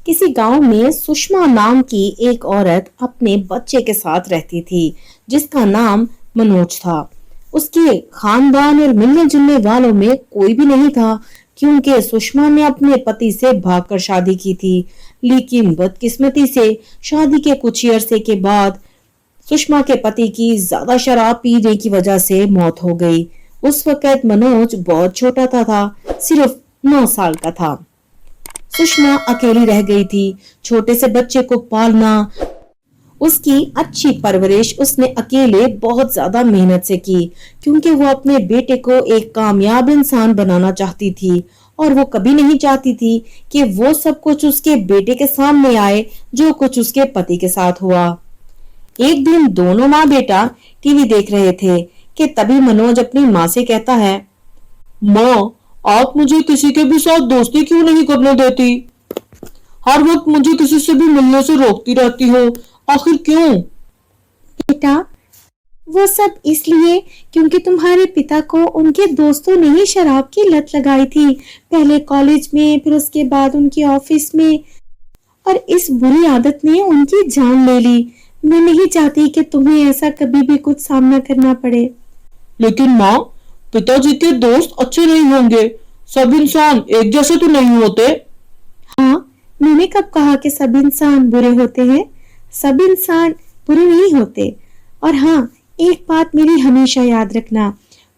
کسی گاؤں میں سشما نام کی ایک عورت اپنے بچے کے ساتھ رہتی تھی جس کا نام منوج تھا۔ اس کے خاندان اور ملنے جلنے والوں میں کوئی بھی نہیں تھا کیونکہ سشما نے اپنے پتی سے بھاگ کر شادی کی تھی، لیکن بدقسمتی سے شادی کے کچھ عرصے کے بعد سشما کے پتی کی زیادہ شراب پینے کی وجہ سے موت ہو گئی۔ اس وقت منوج بہت چھوٹا تھا، صرف 9 سال کا تھا۔ سشما اکیلی رہ گئی تھی۔ چھوٹے سے بچے کو پالنا، اس کی اچھی پرورش اس نے اکیلے بہت زیادہ محنت سے کی کیونکہ وہ اپنے بیٹے کو ایک کامیاب انسان بنانا چاہتی تھی اور وہ کبھی نہیں چاہتی تھی کہ وہ سب کچھ اس کے بیٹے کے سامنے آئے جو کچھ اس کے پتی کے ساتھ ہوا۔ ایک دن دونوں ماں بیٹا ٹی وی دیکھ رہے تھے کہ تبھی منوج اپنی ماں سے کہتا ہے، ماں آپ مجھے کسی کے بھی ساتھ دوستی کیوں نہیں کرنے دیتی؟ ہر وقت مجھے کسی سے بھی ملنے سے روکتی رہتی ہو، آخر کیوں؟ بیٹا وہ سب اس لیے کیونکہ تمہارے پتا کو ان کے دوستوں نے ہی شراب کی لت لگائی تھی، پہلے کالج میں، پھر اس کے بعد ان کے آفس میں، اور اس بری عادت نے ان کی جان لے لی۔ میں نہیں چاہتی کہ تمہیں ایسا کبھی بھی کچھ سامنا کرنا پڑے۔ لیکن ماں پتا جی کے دوست اچھے نہیں ہوں گے، سب انسان ایک جیسے تو نہیں ہوتے۔ ہاں میں نے کب کہا کہ سب انسان برے ہوتے ہیں؟ سب انسان برے نہیں ہوتے، اور ہاں ایک بات میری ہمیشہ یاد رکھنا،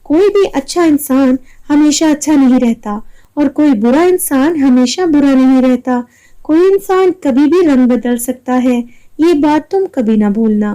کوئی بھی اچھا انسان ہمیشہ اچھا نہیں رہتا اور کوئی برا انسان ہمیشہ برا نہیں رہتا، کوئی انسان کبھی بھی رنگ بدل سکتا ہے، یہ بات تم کبھی نہ بھولنا۔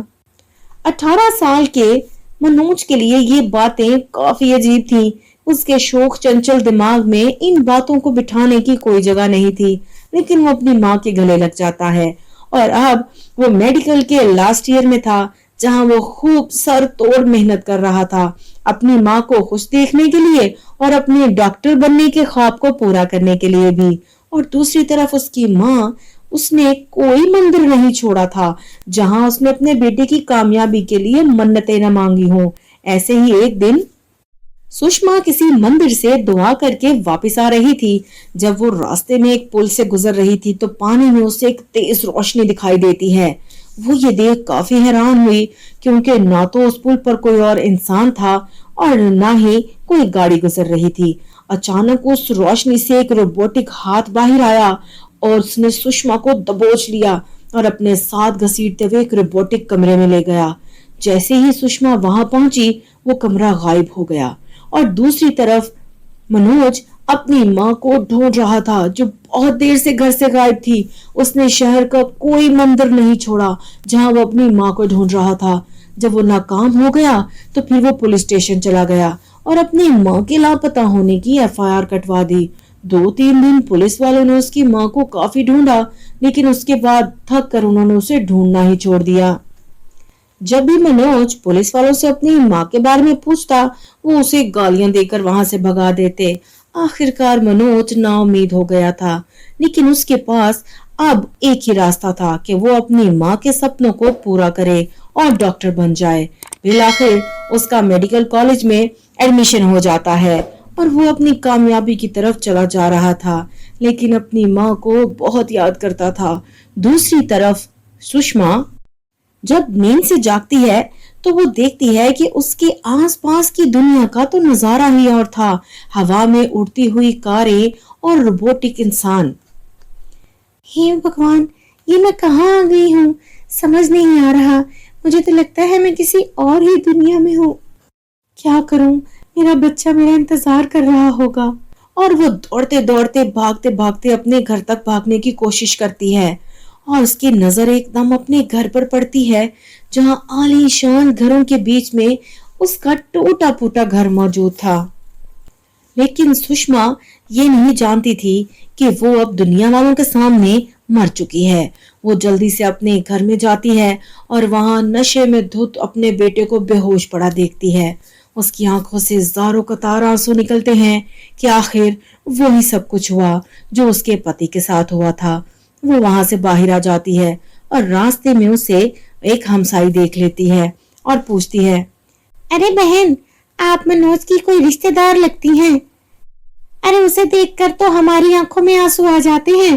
18 سال کے منوج کے لیے یہ باتیں کافی عجیب تھیں۔ اس کے شوخ چنچل دماغ میں ان باتوں کو بٹھانے کی کوئی جگہ نہیں تھی، لیکن وہ اپنی ماں کے گلے لگ جاتا ہے، اور اب وہ میڈیکل کے لاسٹ ایئر میں تھا جہاں وہ خوب سر توڑ محنت کر رہا تھا اپنی ماں کو خوش دیکھنے کے لیے اور اپنے ڈاکٹر بننے کے خواب کو پورا کرنے کے لیے بھی، اور دوسری طرف اس کی ماں، اس نے کوئی مندر نہیں چھوڑا تھا جہاں اس نے اپنے بیٹے کی کامیابی کے لیے منتیں نہ مانگی ہوں۔ ایسے ہی ایک دن سشما کسی مندر سے دعا کر کے واپس آ رہی تھی۔ جب وہ راستے میں ایک پل سے گزر رہی تھی تو پانی میں اسے ایک تیز روشنی دکھائی دیتی ہے۔ وہ یہ دیکھ کافی حیران ہوئی کیونکہ نہ تو اس پل پر کوئی اور انسان تھا اور نہ ہی کوئی گاڑی گزر رہی تھی۔ اچانک اس روشنی سے ایک روبوٹک ہاتھ باہر آیا اور اس نے سشما کو دبوچ لیا اور اپنے ساتھ گھسیٹتے ہوئے ایک روبوٹک کمرے میں لے گیا۔ جیسے ہی سشما وہاں پہنچی وہ کمرہ غائب ہو گیا، اور دوسری طرف منوج اپنی ماں کو ڈھونڈ رہا تھا جو بہت دیر سے گھر سے غائب تھی۔ اس نے شہر کا کوئی مندر نہیں چھوڑا جہاں وہ اپنی ماں کو ڈھونڈ رہا تھا۔ جب وہ ناکام ہو گیا تو پھر وہ پولیس اسٹیشن چلا گیا اور اپنی ماں کے لاپتہ ہونے کی FIR کٹوا دی۔ 2-3 دن پولیس والوں نے اس کی ماں کو کافی ڈھونڈا، لیکن اس کے بعد تھک کر انہوں نے اسے ڈھونڈنا ہی چھوڑ دیا۔ جب بھی منوج پولیس والوں سے اپنی ماں کے بارے میں پوچھتا وہ اسے گالیاں دے کر وہاں سے بھگا دیتے۔ آخرکار منوج نا امید ہو گیا تھا، لیکن اس کے پاس اب ایک ہی راستہ تھا کہ وہ اپنی ماں کے سپنوں کو پورا کرے اور ڈاکٹر بن جائے۔ بالآخر اس کا میڈیکل کالج میں ایڈمیشن ہو جاتا ہے اور وہ اپنی کامیابی کی طرف چلا جا رہا تھا، لیکن اپنی ماں کو بہت یاد کرتا تھا۔ دوسری طرف سشما جب نیند سے جاگتی ہے تو وہ دیکھتی ہے کہ اس کے آس پاس کی دنیا کا تو نظارہ ہی اور تھا، ہوا میں اڑتی ہوئی کاریں اور روبوٹک انسان۔ ہے بھگوان، یہ میں کہاں آ گئی ہوں؟ سمجھ نہیں آ رہا، مجھے تو لگتا ہے میں کسی اور ہی دنیا میں ہوں۔ کیا کروں؟ میرا بچہ میرا انتظار کر رہا ہوگا۔ اور وہ دوڑتے دوڑتے بھاگتے بھاگتے اپنے گھر تک بھاگنے کی کوشش کرتی ہے، اور اس کی نظر ایک دم اپنے گھر پر پڑتی ہے جہاں عالی شان گھروں کے بیچ میں اس کا ٹوٹا پھوٹا گھر موجود تھا۔ لیکن سشما یہ نہیں جانتی تھی کہ وہ اب دنیا والوں کے سامنے مر چکی ہے۔ وہ جلدی سے اپنے گھر میں جاتی ہے اور وہاں نشے میں دھت اپنے بیٹے کو بے ہوش پڑا دیکھتی ہے۔ اس کی آنکھوں سے زاروں قطار آنسو نکلتے ہیں کہ آخر وہی سب کچھ ہوا جو اس کے پتی کے ساتھ ہوا تھا۔ وہ وہاں سے باہر آ جاتی ہے اور راستے میں اسے ایک ہمسائی دیکھ لیتی ہے اور پوچھتی ہے، ارے بہن، آپ منوج کی کوئی رشتہ دار لگتی ہیں۔ ارے اسے دیکھ کر تو ہماری آنکھوں میں آنسو آ جاتے ہیں،